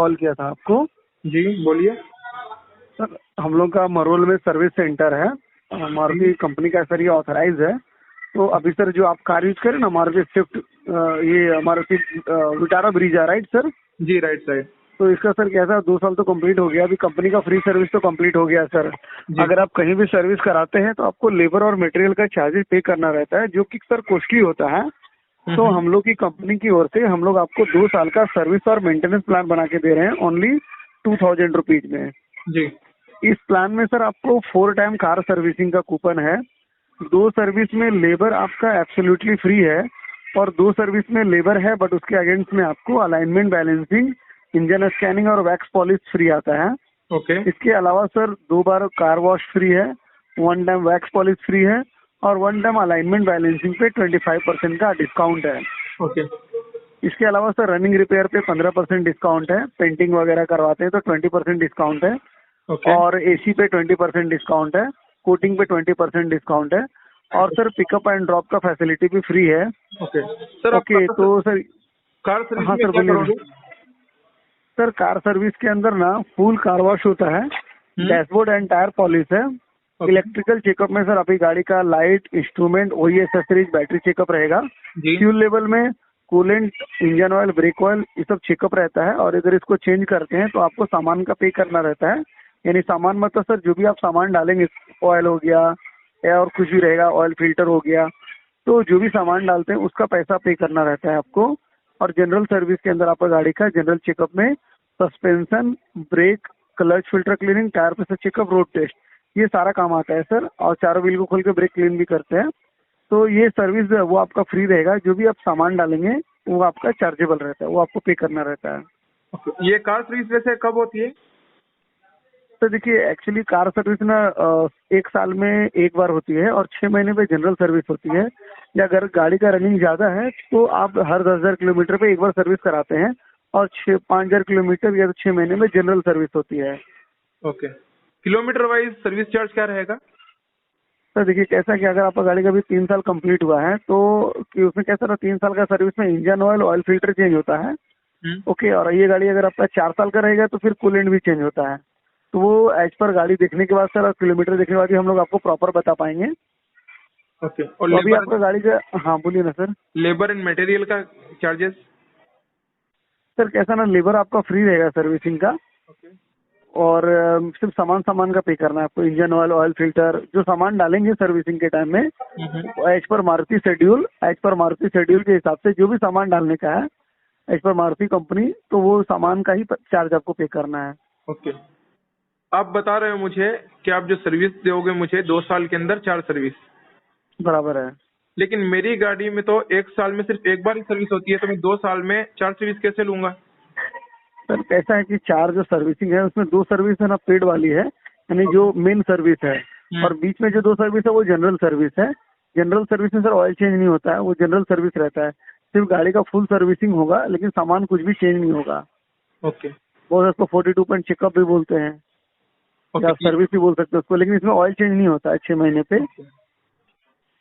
Call किया था आपको। जी बोलिए। सर हम लोग का मरोल में सर्विस सेंटर है, मारुति कंपनी का सर ये ऑथराइज है। तो अभी सर जो आप कार यूज करें ना मारुति स्विफ्ट, ये Maruti Vitara Brezza, right sir? जी राइट साइड। तो इसका सर कैसा 2 साल तो कंप्लीट हो गया, अभी कंपनी का फ्री सर्विस तो कंप्लीट हो गया सर। अगर आप कहीं भी सर्विस कराते हैं तो आपको लेबर और मटेरियल का चार्जेस पे करना रहता है, जो कि सर कॉस्टली होता है। तो हम लोग की कंपनी की ओर से हम लोग आपको 2 साल का सर्विस और मेंटेनेंस प्लान बना के दे रहे हैं ओनली 2000 रुपीज में। जी। इस प्लान में सर आपको 4 टाइम कार सर्विसिंग का कूपन है, 2 सर्विस में लेबर आपका एब्सोल्युटली फ्री है, और 2 सर्विस में लेबर है बट उसके अगेंस्ट में आपको अलाइनमेंट बैलेंसिंग, इंजन स्कैनिंग और वैक्स पॉलिश फ्री आता है। ओके। इसके अलावा सर 2 बार कार वॉश फ्री है, 1 टाइम वैक्स पॉलिश फ्री है, और 1 टाइम अलाइनमेंट बैलेंसिंग पे 25% का डिस्काउंट है। ओके। इसके अलावा सर रनिंग रिपेयर पे 15% डिस्काउंट है, पेंटिंग वगैरह करवाते हैं तो 20% डिस्काउंट है, और एसी पे 20% डिस्काउंट है, कोटिंग पे 20% डिस्काउंट है, और सर पिकअप एंड ड्रॉप का फैसिलिटी भी फ्री है। Okay sir. ओके तो सर कार सर्विस हाँ में सर क्या बोलिए करोगे? सर कार सर्विस के अंदर ना फुल कार वॉश होता है, डैशबोर्ड एंड टायर पॉलिश है, इलेक्ट्रिकल चेकअप में सर आपकी गाड़ी का लाइट, इंस्ट्रूमेंट, ओई एसेसरीज, बैटरी चेकअप रहेगा, फ्यूल लेवल में coolant, engine oil, brake oil, ये सब चेकअप रहता है। और अगर इसको चेंज करते हैं तो आपको सामान का पे करना रहता है, यानी सामान मतलब सर जो भी आप सामान डालेंगे, ऑयल हो गया या और कुछ भी रहेगा, ऑयल फिल्टर हो गया, तो जो भी सामान डालते हैं उसका पैसा पे करना रहता है आपको। और जनरल सर्विस के अंदर आपका गाड़ी का जनरल चेकअप में suspension, brake, clutch filter cleaning, tyre pressure checkup, road test, ये सारा काम आता है सर। और चारों व्हील को खोल के ब्रेक क्लीन भी करते हैं। तो ये सर्विस जो है वो आपका फ्री रहेगा, जो भी आप सामान डालेंगे वो आपका चार्जेबल रहता है, वो आपको पे करना रहता है। ये कार सर्विस वैसे कब होती है? तो देखिए एक्चुअली कार सर्विस ना 1 साल में 1 बार होती है, और 6 महीने पे जनरल सर्विस होती है। या अगर गाड़ी का रनिंग ज्यादा है तो आप हर 10,000 किलोमीटर पे 1 बार सर्विस कराते हैं, और 5,000 किलोमीटर या 6 महीने में जनरल सर्विस होती है। Okay. Kilometre wise service charge क्या रहेगा? सर देखिए कैसा कि अगर आपका गाड़ी का भी 3 साल कंप्लीट हुआ है तो कि उसमें कैसा ना 3 साल का सर्विस में engine oil, oil filter change होता है। ओके। और ये गाड़ी अगर आपका 4 साल का रहेगा तो फिर कूलेंट भी चेंज होता है। तो वो एज पर गाड़ी देखने के बाद सर और किलोमीटर देखने के बाद ही हम लोग आपको प्रॉपर बता पाएंगे। ओके। और तो अभी आपका गाड़ी का, हाँ बोलिए ना सर। लेबर एंड मटेरियल का चार्जेस? सर कैसा ना लेबर आपका फ्री रहेगा सर्विसिंग का, और सिर्फ सामान का पे करना है आपको। इंजन ऑयल, ऑयल फिल्टर, जो सामान डालेंगे सर्विसिंग के टाइम में एज पर मारुति शेड्यूल के हिसाब से जो भी सामान डालने का है एज पर मारुति कंपनी, तो वो सामान का ही चार्ज आपको पे करना है। ओके। आप बता रहे हो मुझे कि आप जो सर्विस दोगे मुझे 2 साल के अंदर 4 सर्विस, बराबर है। लेकिन मेरी गाड़ी में तो 1 साल में सिर्फ 1 बार ही सर्विस होती है, तो मैं 2 साल में 4 सर्विस कैसे लूंगा? सर कैसा है कि 4 जो सर्विसिंग है उसमें 2 सर्विस है ना पेड वाली है, यानी जो मेन सर्विस है, और बीच में जो 2 सर्विस है वो जनरल सर्विस है। जनरल सर्विस में सर ऑयल चेंज नहीं होता है, वो जनरल सर्विस रहता है। सिर्फ गाड़ी का फुल सर्विसिंग होगा, लेकिन सामान कुछ भी चेंज नहीं होगा। ओके। वो उसको 42 पॉइंट चेकअप भी बोलते हैं, या सर्विस भी बोल सकते हैं उसको, लेकिन इसमें ऑयल चेंज नहीं होता है 6 महीने पे।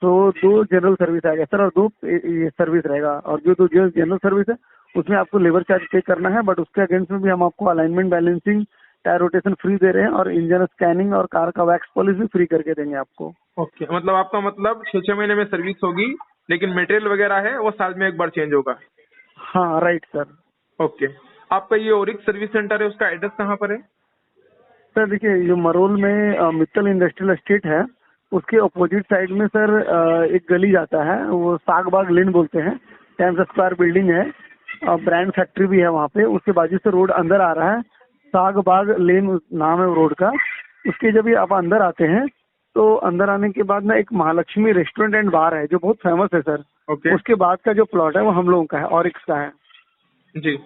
तो 2 जनरल सर्विस आ गया सर, और 2 ये सर्विस रहेगा। और जो जनरल सर्विस है उसमें आपको लेबर चार्ज पे करना है, बट उसके अगेंस्ट में भी हम आपको alignment balancing, tyre rotation free दे रहे हैं, और इंजन स्कैनिंग और कार का वैक्स पॉलिश भी फ्री करके देंगे आपको। ओके। मतलब आपका मतलब 6 महीने में सर्विस होगी, लेकिन मटेरियल वगैरह है वो साल में 1 बार चेंज होगा? हाँ राइट सर। ओके। आपका ये ओरिक सर्विस सेंटर है, उसका एड्रेस कहाँ पर है? सर देखिए ये मरोल में मित्तल इंडस्ट्रियल एस्टेट है, उसके अपोजिट साइड में सर एक गली जाता है, वो सागबाग लेन बोलते हैं, टाइम्स स्क्वायर बिल्डिंग है, ब्रांड फैक्ट्री भी है वहाँ पे। उसके बाजू से रोड अंदर आ रहा है, सागबाग लेन नाम है रोड का। उसके जब भी आप अंदर आते हैं तो अंदर आने के बाद ना एक महालक्ष्मी रेस्टोरेंट एंड बार है जो बहुत फेमस है सर। ओके। उसके बाद का जो प्लॉट है वो हम लोगों का है, ऑरिक्स का है। जी।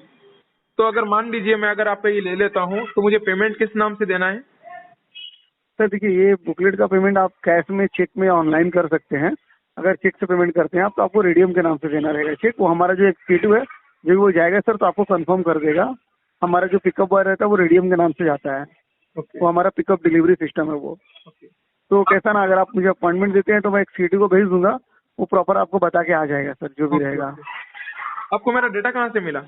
तो अगर मान लीजिए मैं अगर आपका ये ले लेता हूँ तो मुझे पेमेंट किस नाम से देना है? सर देखिए ये बुकलेट का पेमेंट आप कैश में, चेक में, ऑनलाइन कर सकते हैं। अगर चेक से पेमेंट करते हैं आप तो आपको रेडियम के नाम से देना रहेगा चेक। वो हमारा जो एग्जीक्यूटिव है जो वो जाएगा सर तो आपको कंफर्म कर देगा। हमारा जो पिकअप बॉय रहता है वो रेडियम के नाम से जाता है। वो हमारा पिकअप डिलीवरी सिस्टम है वो। तो कैसा ना अगर आप मुझे अपॉइंटमेंट देते हैं तो मैं एग्जीक्यूटिव को भेज दूंगा, वो प्रॉपर आपको बता के आ जाएगा सर जो भी रहेगा। आपको मेरा डेटा कहाँ से मिला?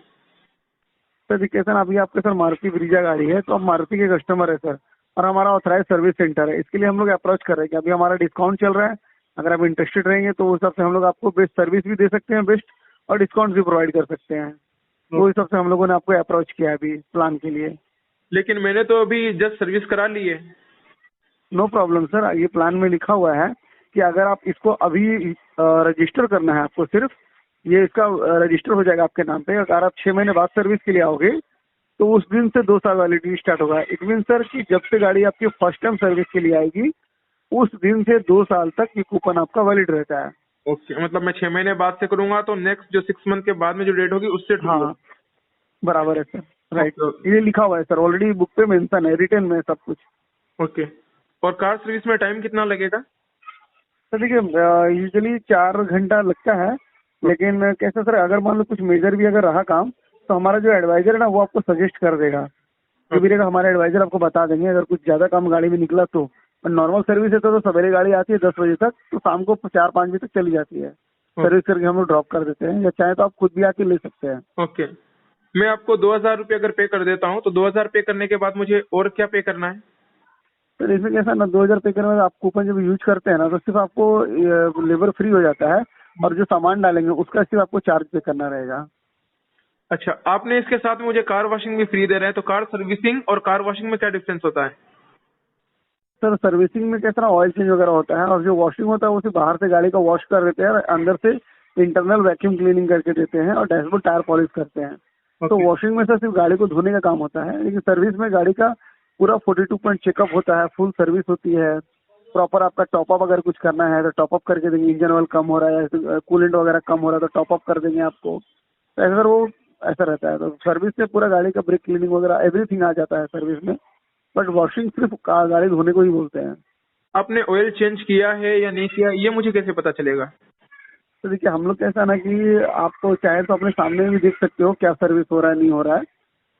सर देखिए सर, अभी आपके सर मारुति ब्रीजा गाड़ी है, तो आप मारुति के कस्टमर है सर, और हमारा ऑथराइज सर्विस सेंटर है। इसके लिए हम लोग अप्रोच कर रहे हैं कि अभी हमारा डिस्काउंट चल रहा है, अगर आप इंटरेस्टेड रहेंगे तो उस हिसाब से हम लोग आपको बेस्ट सर्विस भी दे सकते हैं, बेस्ट, और डिस्काउंट भी प्रोवाइड कर सकते हैं। तो उस हिसाब से हम लोगों ने आपको अप्रोच किया है अभी प्लान के लिए। लेकिन मैंने तो अभी जस्ट सर्विस करा ली है। नो प्रॉब्लम सर, ये प्लान में लिखा हुआ है कि अगर आप इसको अभी रजिस्टर करना है आपको, सिर्फ ये इसका रजिस्टर हो जाएगा आपके नाम पे। अगर आप 6 महीने बाद सर्विस के लिए आओगे तो उस दिन से 2 साल वैलिडिटी स्टार्ट होगा। इट मीन सर कि जब से गाड़ी आपकी फर्स्ट टाइम सर्विस के लिए आएगी उस दिन से 2 साल तक ये कूपन आपका वैलिड रहता है। ओके, मतलब मैं 6 महीने बाद से करूंगा तो नेक्स्ट जो 6 मंथ के बाद में जो डेट होगी उससे true होगा। हाँ बराबर है सर, राइट। ओके ये लिखा हुआ है सर, ऑलरेडी बुक पे मेंशन है, रिटर्न में सब कुछ। ओके। और कार सर्विस में टाइम कितना लगेगा? सर देखिए यूजुअली 4 घंटा लगता है, लेकिन कैसा सर, अगर मान लो कुछ मेजर भी अगर रहा काम तो हमारा जो एडवाइजर है ना वो आपको सजेस्ट कर देगा। जो भी रहेगा हमारे एडवाइजर आपको बता देंगे अगर कुछ ज्यादा काम गाड़ी में निकला तो। और नॉर्मल सर्विस है तो सवेरे गाड़ी आती है 10 बजे तक, तो शाम को 4-5 बजे तक चली जाती है। सर्विस करके हम लोग ड्रॉप कर देते हैं, या चाहे तो आप खुद भी आके ले सकते हैं। ओके, मैं आपको 2000 रुपये अगर पे कर देता हूँ तो 2000 पे करने के बाद मुझे और क्या पे करना है? सर इसमें कैसा ना, 2000 पे करने में आप कूपन जब यूज करते हैं ना तो सिर्फ आपको लेबर फ्री हो जाता है, और जो सामान डालेंगे उसका सिर्फ आपको चार्ज पे करना रहेगा। अच्छा, आपने इसके साथ में मुझे कार वॉशिंग भी फ्री दे रहे हैं, तो कार सर्विसिंग और कार वॉशिंग में क्या डिफरेंस होता है? सर सर्विसिंग में कैसा ना ऑयल चेंज वगैरह होता है, और जो वॉशिंग होता है वो सिर्फ बाहर से गाड़ी का वॉश कर देते हैं और अंदर से इंटरनल वैक्यूम क्लीनिंग करके देते हैं, और डैशबोर्ड टायर पॉलिश करते हैं। तो वॉशिंग में सर सिर्फ गाड़ी को धोने का काम होता है, लेकिन सर्विस में गाड़ी का पूरा 42 पॉइंट चेकअप होता है, फुल सर्विस होती है। प्रॉपर आपका टॉपअप अगर कुछ करना है तो टॉपअप करके देंगे, इंजन ऑयल कम हो रहा है, कूलेंट वगैरह कम हो रहा है तो टॉपअप कर देंगे आपको। तो ऐसा सर वो ऐसा रहता है। तो सर्विस से पूरा गाड़ी का ब्रेक क्लीनिंग वगैरह एवरीथिंग आ जाता है सर्विस में, बट वॉशिंग सिर्फ गाड़ी धोने को ही बोलते हैं। आपने ऑयल चेंज किया है या नहीं किया, ये मुझे कैसे पता चलेगा? तो देखिए हम लोग कैसा ना कि आपको चाहे तो अपने सामने भी देख सकते हो क्या सर्विस हो रहा है नहीं हो रहा है।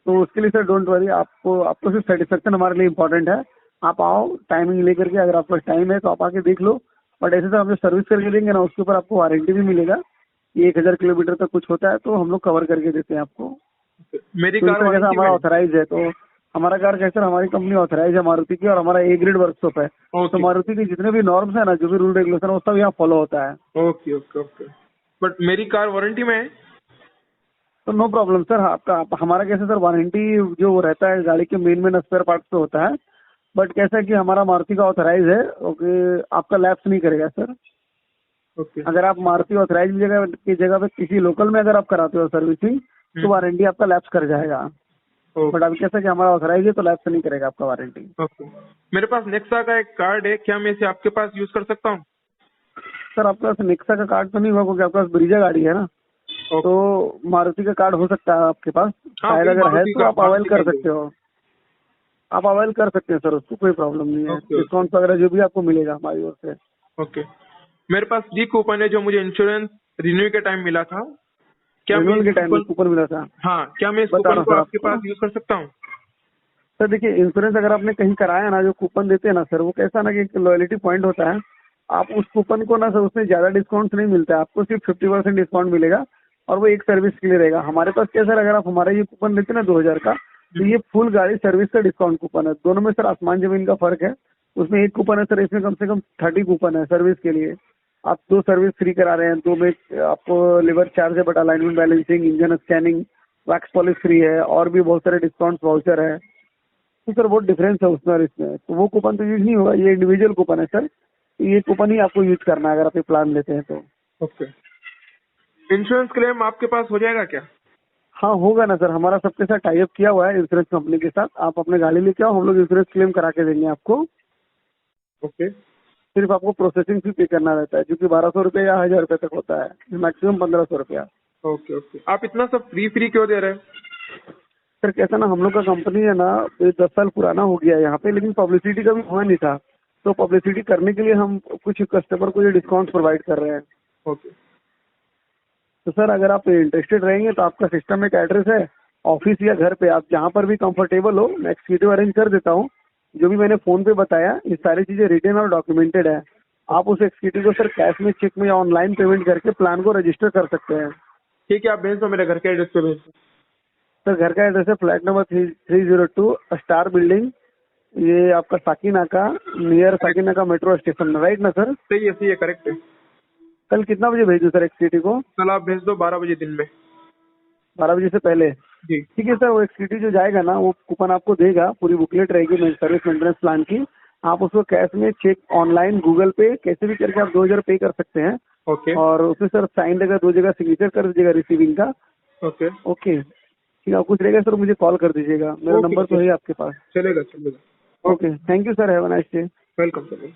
तो उसके लिए सर डोंट वरी, आपको सिर्फ सेटिस्फेक्शन हमारे लिए इम्पोर्टेंट है। आप आओ टाइमिंग लेकर के, अगर आपका टाइम है तो आप आके देख लो। बट ऐसे तो हम जो सर्विस करके देंगे ना उसके ऊपर आपको वारंटी भी मिलेगा। 1000 किलोमीटर तक कुछ होता है तो हम लोग कवर करके देते हैं आपको। मेरी तो कार इसका कैसा वारंटी हमारा में? ऑथराइज है, तो हमारा कार कैसा हमारी कंपनी ऑथराइज है मारुति की, और हमारा ए ग्रेड वर्कशॉप है। तो ओके मारुति की जितने भी नॉर्म्स है ना, जो भी रूल रेगुलेशन है वो सब यहाँ फॉलो होता है। Okay okay okay. बट मेरी कार वारंटी में है? तो नो प्रॉब्लम सर, हमारा कैसे सर वारंटी जो रहता है गाड़ी के मेन स्पेयर पार्ट्स पे होता है। बट कैसा है कि हमारा मारुति का ऑथराइज है, ओके, आपका लैप्स नहीं करेगा सर। ओके अगर आप मारुति ऑथराइज की जगह पे किसी लोकल में अगर आप कराते हो सर्विसिंग तो वारंटी आपका लैप्स कर जाएगा। बट अभी कैसा कि हमारा ऑथराइज है तो लैप्स नहीं करेगा आपका वारंटी। ओके। मेरे पास नेक्सा का एक कार्ड है, क्या मैं इसे आपके पास यूज कर सकता हूँ? सर आपके पास नेक्सा का कार्ड तो नहीं हुआ क्योंकि आपके पास ब्रीजा गाड़ी है ना, तो मारुति का कार्ड हो सकता है आपके पास, शायद अगर है तो आप अवेल कर सकते हो। आप अवेल कर सकते हैं सर, उसको कोई प्रॉब्लम नहीं है। डिस्काउंट वगैरह जो भी आपको मिलेगा हमारी ओर से। ओके, मेरे पास फ्री कूपन है जो मुझे इंश्योरेंस रिन्यू के टाइम मिला था। क्या मैं रिन्यूअल के टाइम में कूपन मिला था? हाँ, क्या मैं इस बता रहा कूपन हूँ को सर आपके आपको। पास यूज कर सकता हूँ? सर देखिए इंश्योरेंस अगर आपने कहीं कराया ना, जो कूपन देते हैं ना सर, वो कैसा ना कि एक लॉयल्टी पॉइंट होता है। आप उस कूपन को ना सर, उसमें ज्यादा डिस्काउंट नहीं मिलता है, आपको सिर्फ 50% डिस्काउंट मिलेगा, और वो एक सर्विस के लिए रहेगा। हमारे पास क्या सर, अगर आप हमारा ये कूपन लेते हैं ना 2000 का, तो ये फुल गाड़ी सर्विस का डिस्काउंट कूपन है। दोनों में सर आसमान जमीन का फर्क है। उसमें एक कूपन है सर, इसमें कम से कम 30 कूपन है सर्विस के लिए। आप 2 सर्विस फ्री करा रहे हैं, 2 में आपको लिवर चार्ज है, but alignment balancing, engine scanning, wax polish free है, और भी बहुत सारे डिस्काउंट वाउचर है। तो सर बहुत डिफरेंस है उसमें और इसमें, तो वो कूपन तो यूज नहीं होगा, ये इंडिविजुअल कूपन है सर। ये कूपन ही आपको यूज करना है अगर आप ये प्लान लेते हैं तो। ओके, इंश्योरेंस क्लेम आपके पास हो जाएगा क्या? हाँ होगा ना सर, हमारा सबके साथ टाई अप किया हुआ है इंश्योरेंस कंपनी के साथ। आप अपने गाड़ी लेके आओ, हम लोग इंश्योरेंस क्लेम करा के देंगे आपको। ओके सिर्फ आपको प्रोसेसिंग फी पे करना रहता है, जो कि 1200 रुपये या 1000 रुपये तक होता है, मैक्सिमम 1500 रुपया। Okay okay. आप इतना सब फ्री फ्री क्यों दे रहे हैं? सर कैसा ना, हम लोग का कंपनी है ना 10 साल पुराना हो गया है यहाँ पे, लेकिन पब्लिसिटी का भी हुआ नहीं था। तो पब्लिसिटी करने के लिए हम कुछ कस्टमर को ये डिस्काउंट प्रोवाइड कर रहे हैं। ओके, तो सर अगर आप इंटरेस्टेड रहेंगे तो आपका सिस्टम में एक एड्रेस है, ऑफिस या घर पे, आप जहाँ पर भी कंफर्टेबल हो, मैं एक्सक्यूटिव अरेंज कर देता हूँ। जो भी मैंने फोन पे बताया ये सारी चीजें रिटन और डॉक्यूमेंटेड है। आप उस एक्सक्यूटिव को सर कैश में, चेक में या ऑनलाइन पेमेंट करके प्लान को रजिस्टर कर सकते हैं। ठीक है, आप भेज दो, मेरे घर के एड्रेस पे भेज दो। सर घर का एड्रेस है फ्लैट नंबर 302 स्टार बिल्डिंग, ये आपका Sakinaka, near Sakinaka metro station, right ना सर? सही है, करेक्ट है। कल कितना बजे भेजूँ सर एक्सटीटी को? कल आप भेज दो 12 बजे दिन में। 12 बजे से पहले? जी। ठीक है सर, वो एक्सटीटी जो जाएगा ना वो कूपन आपको देगा, पूरी बुकलेट रहेगी सर्विस मेंटेनेंस प्लान की। आप उसको कैश में चेक, ऑनलाइन, गूगल पे, कैसे भी करके आप 2000 पे कर सकते हैं। ओके और उसमें सर साइन रहेगा, 2 जगह सिग्नेचर कर दीजिएगा रिसीविंग का। ओके ओके ठीक है, कुछ रहेगा सर मुझे कॉल कर दीजिएगा, मेरा ओके, नंबर तो है आपके पास। चलेगा। Okay, thank you sir, have a nice day. Welcome sir.